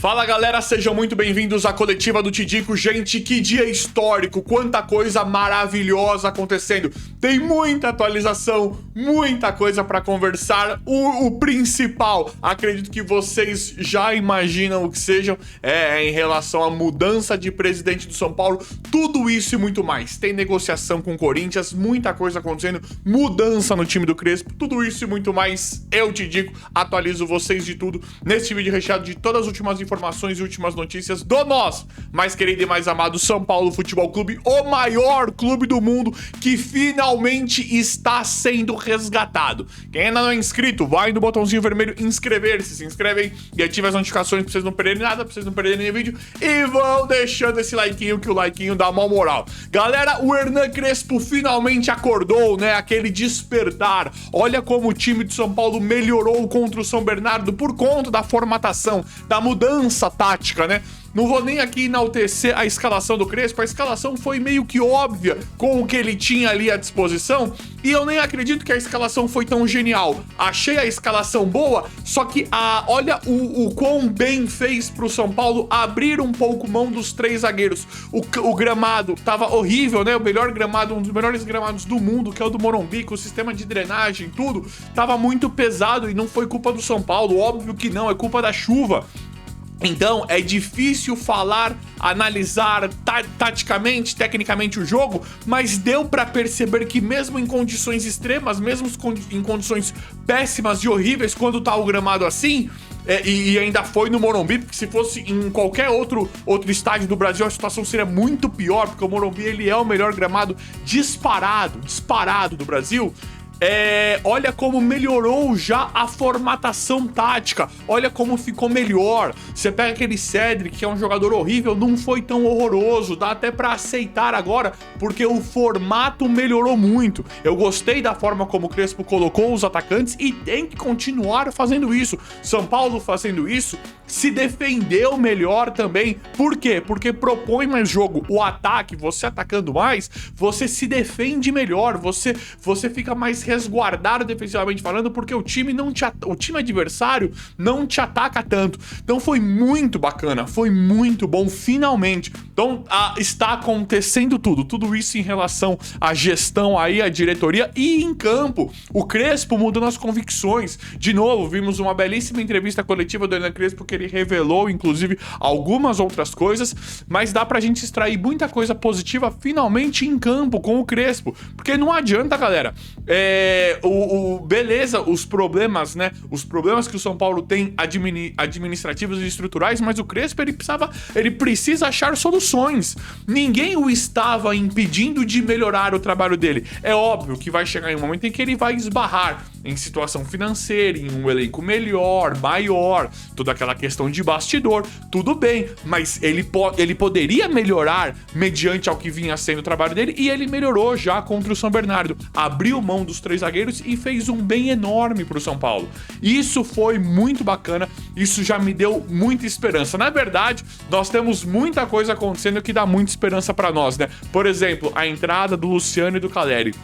Fala galera, sejam muito bem-vindos à coletiva do Tidico. Gente, que dia histórico, quanta coisa maravilhosa acontecendo. Tem muita atualização, muita coisa pra conversar. O principal, acredito que vocês já imaginam o que sejam, em relação à mudança de presidente do São Paulo. Tudo isso e muito mais. Tem negociação com o Corinthians, muita coisa acontecendo, mudança no time do Crespo, tudo isso e muito mais. Eu, Tidico, atualizo vocês de tudo nesse vídeo recheado de todas as últimas informações e últimas notícias do nosso mais querido e mais amado São Paulo Futebol Clube, o maior clube do mundo que finalmente está sendo resgatado. Quem ainda não é inscrito, vai no botãozinho vermelho inscrever-se, se inscrevem e ativa as notificações pra vocês não perderem nada, pra vocês não perderem nenhum vídeo e vão deixando esse likeinho, que o likeinho dá uma moral. Galera, o Hernan Crespo finalmente acordou, né? Aquele despertar. Olha como o time de São Paulo melhorou contra o São Bernardo por conta da formatação, da mudança tática, né? Não vou nem aqui enaltecer a escalação do Crespo, a escalação foi meio que óbvia com o que ele tinha ali à disposição, e eu nem acredito que a escalação foi tão genial. Achei a escalação boa, só que olha o quão bem fez pro São Paulo abrir um pouco mão dos três zagueiros. O gramado tava horrível, né? O melhor gramado, um dos melhores gramados do mundo, que é o do Morumbi, com o sistema de drenagem, tudo, tava muito pesado e não foi culpa do São Paulo, óbvio que não, é culpa da chuva. Então, é difícil falar, analisar taticamente, tecnicamente o jogo, mas deu pra perceber que mesmo em condições extremas, mesmo em condições péssimas e horríveis, quando tá o gramado assim, e ainda foi no Morumbi, porque se fosse em qualquer outro estádio do Brasil, a situação seria muito pior, porque o Morumbi ele é o melhor gramado disparado do Brasil. Olha como melhorou já a formatação tática, olha como ficou melhor. Você pega aquele Cedric, que é um jogador horrível, não foi tão horroroso, dá até pra aceitar agora, porque o formato melhorou muito. Eu gostei da forma como o Crespo colocou os atacantes e tem que continuar fazendo isso. São Paulo fazendo isso, se defendeu melhor também. Por quê? Porque propõe mais jogo. O ataque, você atacando mais, você se defende melhor, você fica mais resguardado defensivamente falando, porque o time adversário não te ataca tanto. Então foi muito bacana, foi muito bom finalmente. Então está acontecendo tudo isso em relação à gestão aí, à diretoria e em campo. O Crespo mudando as convicções. De novo, vimos uma belíssima entrevista coletiva do Hernan Crespo, que ele revelou, inclusive, algumas outras coisas, mas dá pra gente extrair muita coisa positiva finalmente em campo com o Crespo. Porque não adianta, galera, beleza, os problemas, né? Os problemas que o São Paulo tem administrativos e estruturais, mas o Crespo, ele precisa achar soluções. Ninguém o estava impedindo de melhorar o trabalho dele. É óbvio que vai chegar em um momento em que ele vai esbarrar em situação financeira, em um elenco melhor, maior, toda aquela questão de bastidor, tudo bem, mas ele poderia melhorar mediante ao que vinha sendo o trabalho dele, e ele melhorou já contra o São Bernardo. Abriu mão dos três zagueiros e fez um bem enorme pro São Paulo. Isso foi muito bacana, isso já me deu muita esperança. Na verdade, nós temos muita coisa acontecendo que dá muita esperança pra nós, né? Por exemplo, a entrada do Luciano e do Caleri.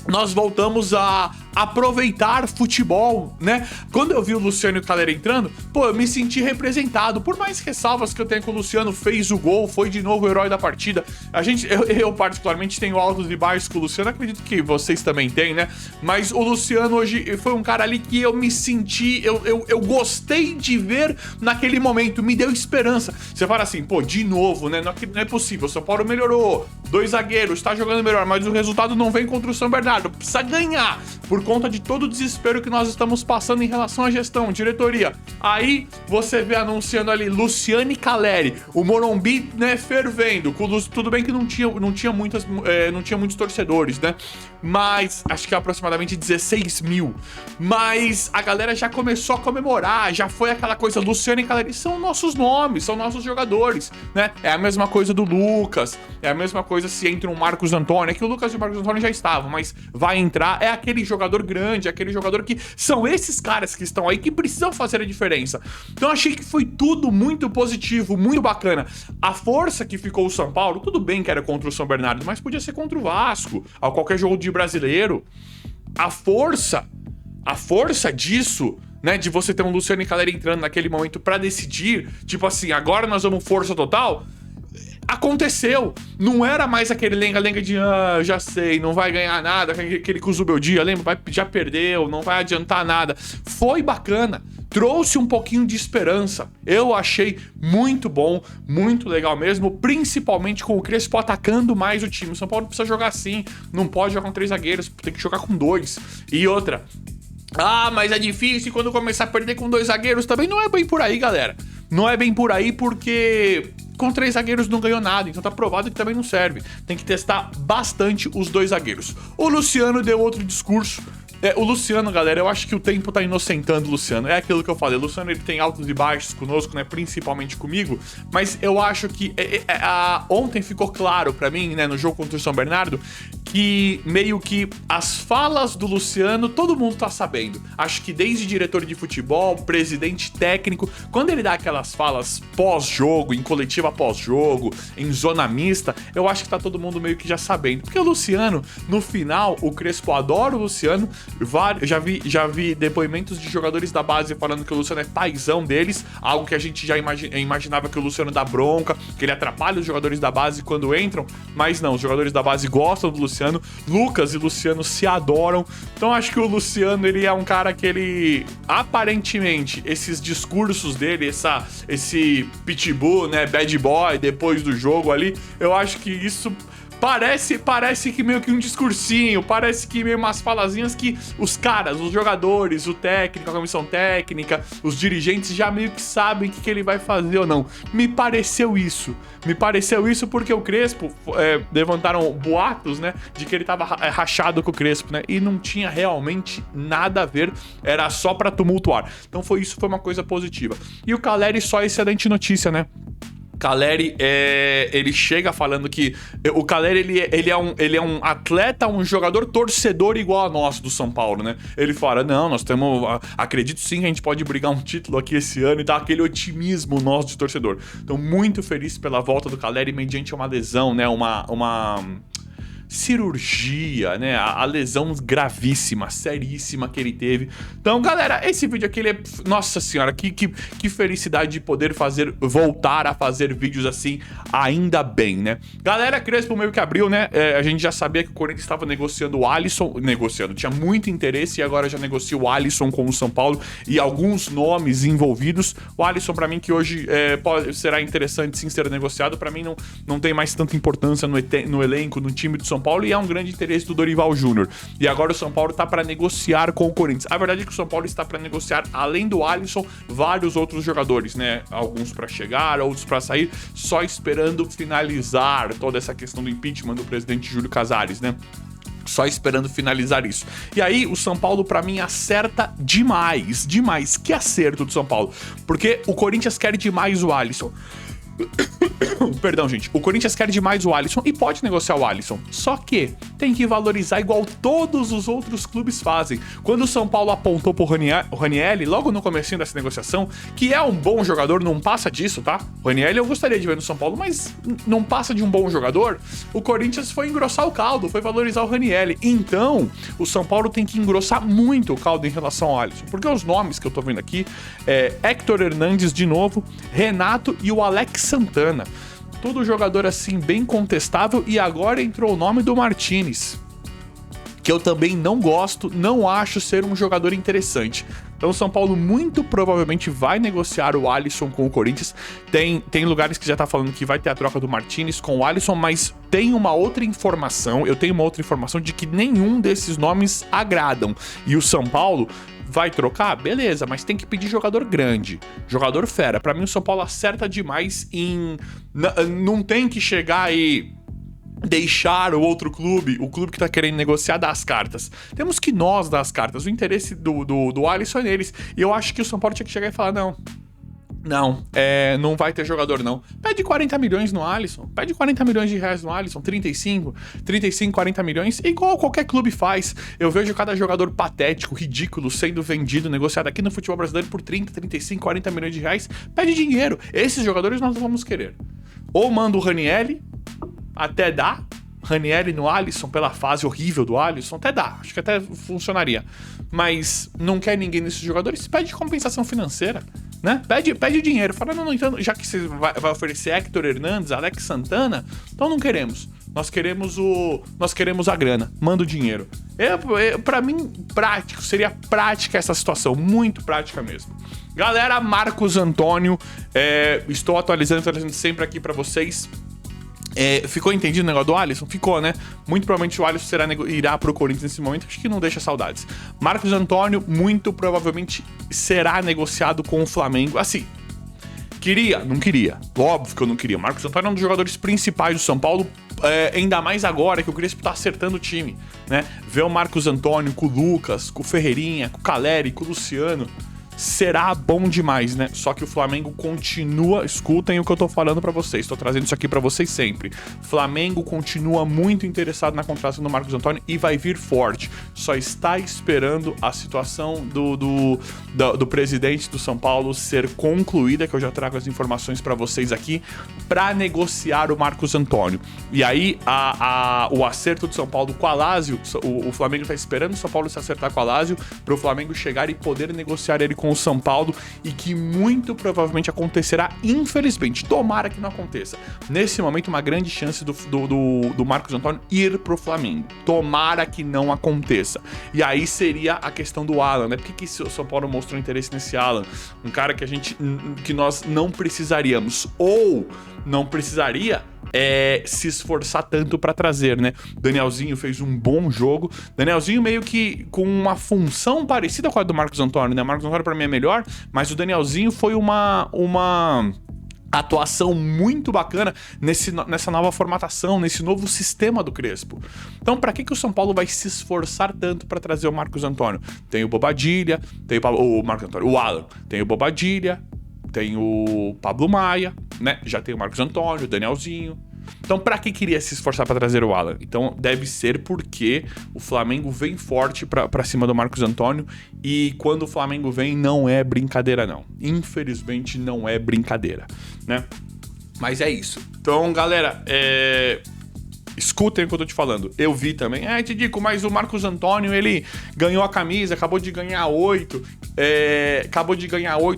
Nós voltamos a aproveitar futebol, né? Quando eu vi o Luciano e o Caleri entrando, eu me senti representado. Por mais ressalvas que eu tenho com o Luciano, fez o gol, foi de novo o herói da partida. Eu particularmente tenho altos e baixos com o Luciano, acredito que vocês também têm, né? Mas o Luciano hoje foi um cara ali que eu me senti, eu gostei de ver naquele momento, me deu esperança. Você fala assim, de novo, né? Não é possível, o São Paulo melhorou, 2 zagueiros, tá jogando melhor, mas o resultado não vem contra o São Bernardo, precisa ganhar, por conta de todo o desespero que nós estamos passando em relação à gestão, diretoria. Aí você vê anunciando ali Luciano e Caleri, o Morumbi, né, fervendo. Tudo bem que não tinha muitos torcedores, né? Mas acho que aproximadamente 16 mil. Mas a galera já começou a comemorar, já foi aquela coisa, Luciano e Caleri são nossos nomes, são nossos jogadores, né? É a mesma coisa do Lucas, é a mesma coisa se entra um Marcos Antônio, é que o Lucas e o Marcos Antônio já estavam, mas vai entrar, é aquele jogador grande, aquele jogador que são esses caras que estão aí que precisam fazer a diferença. Então achei que foi tudo muito positivo, muito bacana. A força que ficou o São Paulo, tudo bem que era contra o São Bernardo, mas podia ser contra o Vasco, a qualquer jogo de brasileiro. A força disso né, de você ter um Luciano e Calleri entrando naquele momento pra decidir, tipo assim, agora nós vamos força total. Aconteceu. Não era mais aquele lenga-lenga de já sei, não vai ganhar nada, aquele com o Zubeldia, lembra? Já perdeu, não vai adiantar nada. Foi bacana. Trouxe um pouquinho de esperança. Eu achei muito bom, muito legal mesmo, principalmente com o Crespo atacando mais o time. O São Paulo precisa jogar assim, não pode jogar com 3 zagueiros, tem que jogar com 2. E outra, mas é difícil quando começar a perder com 2 zagueiros também. Não é bem por aí, galera. Não é bem por aí porque com 3 zagueiros não ganhou nada, então tá provado que também não serve. Tem que testar bastante os 2 zagueiros. O Luciano deu outro discurso. O Luciano, galera, eu acho que o tempo tá inocentando o Luciano. É aquilo que eu falei, o Luciano ele tem altos e baixos conosco, né, principalmente comigo, mas eu acho que ontem ficou claro pra mim, né, no jogo contra o São Bernardo, que meio que as falas do Luciano todo mundo tá sabendo. Acho que desde diretor de futebol, presidente técnico, quando ele dá aquelas falas pós-jogo, em coletiva pós-jogo, em zona mista, eu acho que tá todo mundo meio que já sabendo. Porque o Luciano, no final, o Crespo adora o Luciano. Já vi depoimentos de jogadores da base falando que o Luciano é paizão deles, algo que a gente já imaginava que o Luciano dá bronca, que ele atrapalha os jogadores da base quando entram, mas não, os jogadores da base gostam do Luciano, Lucas e Luciano se adoram, então acho que o Luciano, ele é um cara que ele, aparentemente, esses discursos dele, esse pitbull, né, bad boy, depois do jogo ali, eu acho que isso Parece que meio que um discursinho, parece que meio umas falazinhas que os caras, os jogadores, o técnico, a comissão técnica, os dirigentes já meio que sabem o que ele vai fazer ou não. Me pareceu isso porque o Crespo, levantaram boatos, né, de que ele tava rachado com o Crespo, né, e não tinha realmente nada a ver, era só pra tumultuar. Então foi uma coisa positiva. E o Calleri, só excelente notícia, né? Calleri, ele chega falando que o Calleri, ele é um atleta, um jogador torcedor igual a nós do São Paulo, né? Ele fala, não, nós temos, acredito sim que a gente pode brigar um título aqui esse ano, e dá aquele otimismo nosso de torcedor. Então, muito feliz pela volta do Calleri mediante uma lesão, né? Uma cirurgia, né? A lesão gravíssima, seríssima que ele teve. Então, galera, esse vídeo aqui, ele é... Nossa senhora, que felicidade de poder voltar a fazer vídeos assim, ainda bem, né? Galera, Crespo meio que abriu, né? A gente já sabia que o Corinthians estava negociando o Alisson, tinha muito interesse, e agora já negocia o Alisson com o São Paulo, e alguns nomes envolvidos. O Alisson, pra mim, que hoje será interessante sim ser negociado, pra mim não tem mais tanta importância no elenco, no time do São Paulo, e é um grande interesse do Dorival Júnior. E agora o São Paulo tá para negociar com o Corinthians. A verdade é que o São Paulo está para negociar, além do Alisson, vários outros jogadores, né? Alguns para chegar, outros para sair, só esperando finalizar toda essa questão do impeachment do presidente Júlio Casares, né? Só esperando finalizar isso. E aí, o São Paulo, pra mim, acerta demais. Demais. Que acerto do São Paulo. Porque o Corinthians quer demais o Alisson. Perdão, gente. O Corinthians quer demais o Alisson e pode negociar o Alisson. Só que tem que valorizar igual todos os outros clubes fazem. Quando o São Paulo apontou pro Ranieri, logo no comecinho dessa negociação, que é um bom jogador, não passa disso, tá? O Ranieri eu gostaria de ver no São Paulo, mas não passa de um bom jogador. O Corinthians foi engrossar o caldo, foi valorizar o Ranieri. Então, o São Paulo tem que engrossar muito o caldo em relação ao Alisson. Porque os nomes que eu tô vendo aqui é Héctor Hernandes de novo, Renato e o Alex Santana. Todo jogador assim bem contestável, e agora entrou o nome do Martinez, que eu também não gosto, não acho ser um jogador interessante. Então o São Paulo muito provavelmente vai negociar o Alisson com o Corinthians. Tem lugares que já tá falando que vai ter a troca do Martinez com o Alisson, mas tem uma outra informação, eu tenho uma outra informação de que nenhum desses nomes agradam. E o São Paulo vai trocar? Beleza, mas tem que pedir jogador grande, jogador fera. Pra mim o São Paulo acerta demais em... Não tem que chegar e deixar o outro clube, o clube que tá querendo negociar, dar as cartas. Temos que nós dar as cartas. O interesse do Alisson é neles. E eu acho que o São Paulo tinha que chegar e falar, não vai ter jogador não. Pede 40 milhões no Alisson, pede 40 milhões de reais no Alisson, 35, 40 milhões, igual qualquer clube faz. Eu vejo cada jogador patético, ridículo, sendo vendido, negociado aqui no futebol brasileiro por 30, 35, 40 milhões de reais. Pede dinheiro. Esses jogadores nós não vamos querer. Ou manda o Ranieri, até dá, Ranieri no Alisson, pela fase horrível do Alisson, até dá, acho que até funcionaria. Mas não quer ninguém nesses jogadores, pede compensação financeira, né? Pede dinheiro. Fala, não, então, já que você vai oferecer Héctor Hernandes, Alex Santana, então não queremos. Nós queremos a grana. Manda o dinheiro. Pra mim, seria prática essa situação. Muito prática mesmo. Galera, Marcos Antônio, estou atualizando sempre aqui pra vocês. Ficou entendido o negócio do Alisson? Ficou, né? Muito provavelmente o Alisson irá pro Corinthians nesse momento. Acho que não deixa saudades. Marcos Antônio, muito provavelmente, será negociado com o Flamengo. Assim, queria? Não queria. Óbvio que eu não queria. Marcos Antônio é um dos jogadores principais do São Paulo. Ainda mais agora que o Crespo tá acertando o time, né? Ver o Marcos Antônio com o Lucas, com o Ferreirinha, com o Caleri, com o Luciano, será bom demais, né? Só que o Flamengo continua... Escutem o que eu tô falando pra vocês. Tô trazendo isso aqui pra vocês sempre. Flamengo continua muito interessado na contratação do Marcos Antônio e vai vir forte. Só está esperando a situação do presidente do São Paulo ser concluída, que eu já trago as informações pra vocês aqui, pra negociar o Marcos Antônio. E aí, o acerto do São Paulo com a Lazio, o Flamengo tá esperando o São Paulo se acertar com a Lazio pro Flamengo chegar e poder negociar ele com o São Paulo, e que muito provavelmente acontecerá, infelizmente, tomara que não aconteça. Nesse momento, uma grande chance do Marcos Antônio ir pro Flamengo. Tomara que não aconteça. E aí seria a questão do Alan, né? Por que o São Paulo mostrou interesse nesse Alan? Um cara que nós não precisaríamos, ou não precisaria se esforçar tanto pra trazer, né? Danielzinho fez um bom jogo. Danielzinho meio que com uma função parecida com a do Marcos Antônio, né? O Marcos Antônio pra mim é melhor, mas o Danielzinho foi uma atuação muito bacana nessa nova formatação, nesse novo sistema do Crespo. Então, pra que o São Paulo vai se esforçar tanto pra trazer o Marcos Antônio? Tem o Bobadilha, tem o Marcos Antônio, o Alan, tem o Bobadilha, tem o Pablo Maia, né? Já tem o Marcos Antônio, o Danielzinho. Então, pra que queria se esforçar pra trazer o Alan? Então, deve ser porque o Flamengo vem forte pra cima do Marcos Antônio, e quando o Flamengo vem, não é brincadeira, não. Infelizmente, não é brincadeira, né? Mas é isso. Então, galera, escutem o que eu tô te falando. Eu vi também. Tidico, mas o Marcos Antônio, ele ganhou a camisa, acabou de ganhar 8.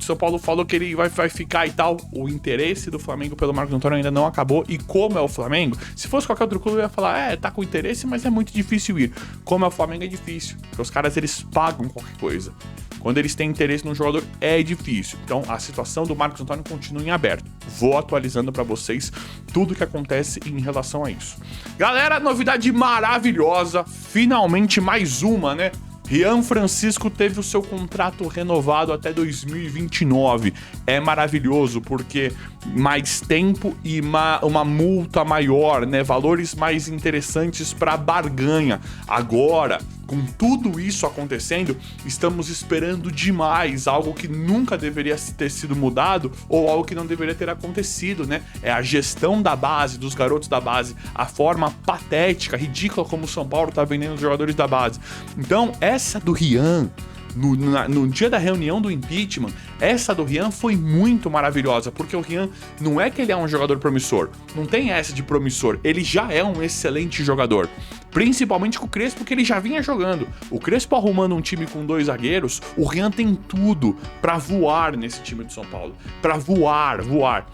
São Paulo falou que ele vai ficar e tal. O interesse do Flamengo pelo Marcos Antônio ainda não acabou. E como é o Flamengo, se fosse qualquer outro clube, eu ia falar, tá com interesse, mas é muito difícil ir. Como é o Flamengo, é difícil. Porque os caras, eles pagam qualquer coisa. Quando eles têm interesse no jogador, é difícil. Então, a situação do Marcos Antônio continua em aberto. Vou atualizando pra vocês tudo o que acontece em relação a isso. Galera, novidade maravilhosa. Finalmente mais uma, né? Rian Francisco teve o seu contrato renovado até 2029. É maravilhoso porque mais tempo e uma multa maior, né? Valores mais interessantes para barganha. Agora, com tudo isso acontecendo, estamos esperando demais, algo que nunca deveria ter sido mudado ou algo que não deveria ter acontecido, né? É a gestão da base, dos garotos da base, a forma patética, ridícula como o São Paulo tá vendendo os jogadores da base. Então, essa do Rian, no dia da reunião do impeachment, essa do Rian foi muito maravilhosa, porque o Rian não é que ele é um jogador promissor, não tem essa de promissor, ele já é um excelente jogador, principalmente com o Crespo, que ele já vinha jogando. O Crespo arrumando um time com 2 zagueiros, o Rian tem tudo pra voar nesse time do São Paulo, pra voar.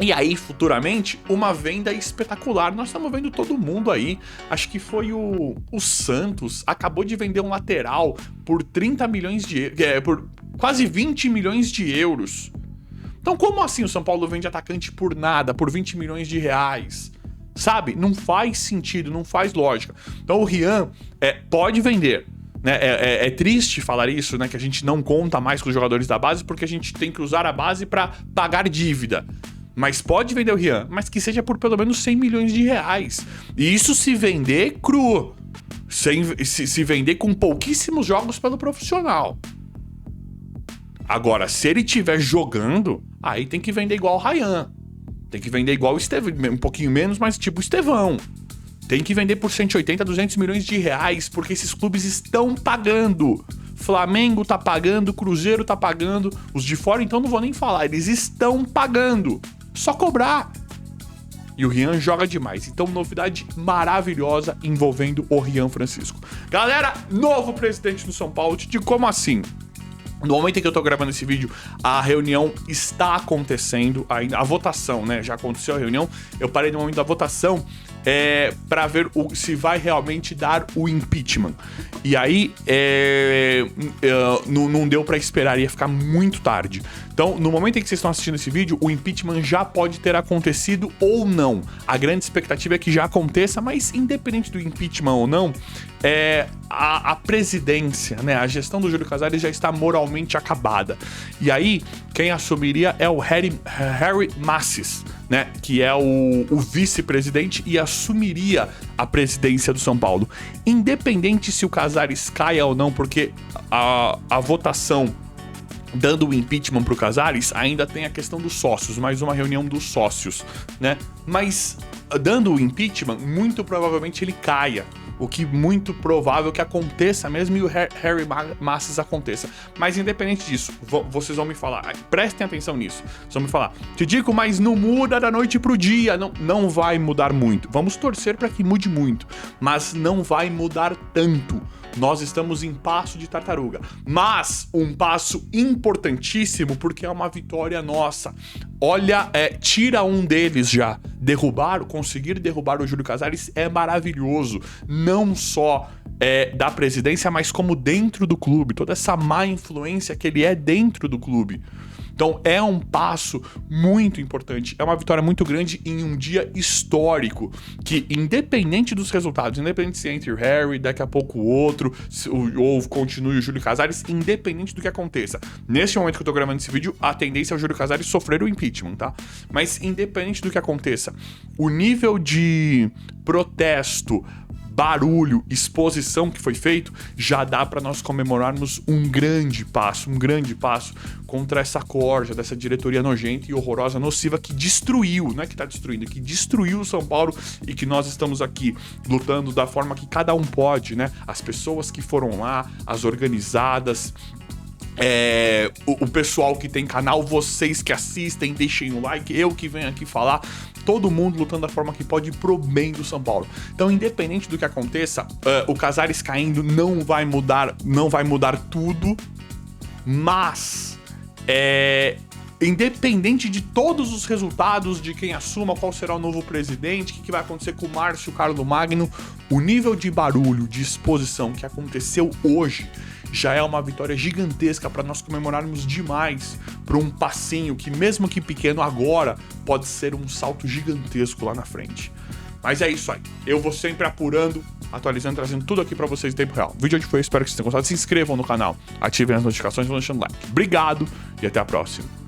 E aí, futuramente, uma venda espetacular. Nós estamos vendo todo mundo aí. Acho que foi o Santos. Acabou de vender um lateral por 30 milhões por quase 20 milhões de euros. Então, como assim o São Paulo vende atacante por nada, por 20 milhões de reais? Sabe? Não faz sentido, não faz lógica. Então, o Rian pode vender. Né? É triste falar isso, né? Que a gente não conta mais com os jogadores da base, porque a gente tem que usar a base para pagar dívida. Mas pode vender o Rian, mas que seja por pelo menos 100 milhões de reais. E isso se vender cru. Se vender com pouquíssimos jogos pelo profissional. Agora, se ele estiver jogando, aí tem que vender igual o Ryan. Tem que vender igual o Estevão, um pouquinho menos, mas tipo o Estevão. Tem que vender por 180, 200 milhões de reais, porque esses clubes estão pagando. Flamengo tá pagando, Cruzeiro tá pagando, os de fora então não vou nem falar, eles estão pagando. Só cobrar. E o Rian joga demais. Então, novidade maravilhosa envolvendo o Rian Francisco. Galera, novo presidente do São Paulo. De como assim? No momento em que eu tô gravando esse vídeo, a reunião está acontecendo ainda. A votação, né? Já aconteceu a reunião. Eu parei no momento da votação para ver se vai realmente dar o impeachment. E aí, não deu para esperar, ia ficar muito tarde. Então, no momento em que vocês estão assistindo esse vídeo, o impeachment já pode ter acontecido ou não. A grande expectativa é que já aconteça, mas independente do impeachment ou não, a presidência, né, a gestão do Júlio Casares já está moralmente acabada. E aí, quem assumiria é o Harry Masses, né, que é o vice-presidente e assumiria a presidência do São Paulo. Independente se o Casares caia ou não, porque a votação dando o impeachment pro Casares, ainda tem a questão dos sócios, mais uma reunião dos sócios, né? Mas dando o impeachment, muito provavelmente ele caia. O que muito provável que aconteça mesmo e o Harry Masses aconteça. Mas independente disso, vocês vão me falar, prestem atenção nisso. Vocês vão me falar, te digo, mas não muda da noite pro dia, não vai mudar muito. Vamos torcer para que mude muito, mas não vai mudar tanto. Nós estamos em passo de tartaruga, mas um passo importantíssimo porque é uma vitória nossa. Olha, tira um deles já. Conseguir derrubar o Júlio Casares é maravilhoso. Não só da presidência, mas como dentro do clube. Toda essa má influência que ele é dentro do clube. Então é um passo muito importante, é uma vitória muito grande em um dia histórico, que independente dos resultados, independente se entre o Harry, daqui a pouco o outro, ou continue o Júlio Casares, independente do que aconteça. Neste momento que eu tô gravando esse vídeo, a tendência é o Júlio Casares sofrer o impeachment, tá? Mas independente do que aconteça, o nível de protesto, barulho, exposição que foi feito, já dá para nós comemorarmos um grande passo contra essa corja, dessa diretoria nojenta e horrorosa, nociva, que destruiu, não é que tá destruindo, que destruiu o São Paulo e que nós estamos aqui lutando da forma que cada um pode, né? As pessoas que foram lá, as organizadas, o pessoal que tem canal, vocês que assistem, deixem o like, eu que venho aqui falar, todo mundo lutando da forma que pode pro bem do São Paulo. Então, independente do que aconteça, o Casares caindo não vai mudar tudo, mas independente de todos os resultados, de quem assuma, qual será o novo presidente, o que vai acontecer com o Márcio Carlomagno, o nível de barulho, de exposição que aconteceu hoje já é uma vitória gigantesca para nós comemorarmos demais por um passinho que, mesmo que pequeno agora, pode ser um salto gigantesco lá na frente. Mas é isso aí. Eu vou sempre apurando, atualizando, trazendo tudo aqui pra vocês em tempo real. O vídeo de hoje foi, espero que vocês tenham gostado. Se inscrevam no canal, ativem as notificações e vão deixando like. Obrigado e até a próxima.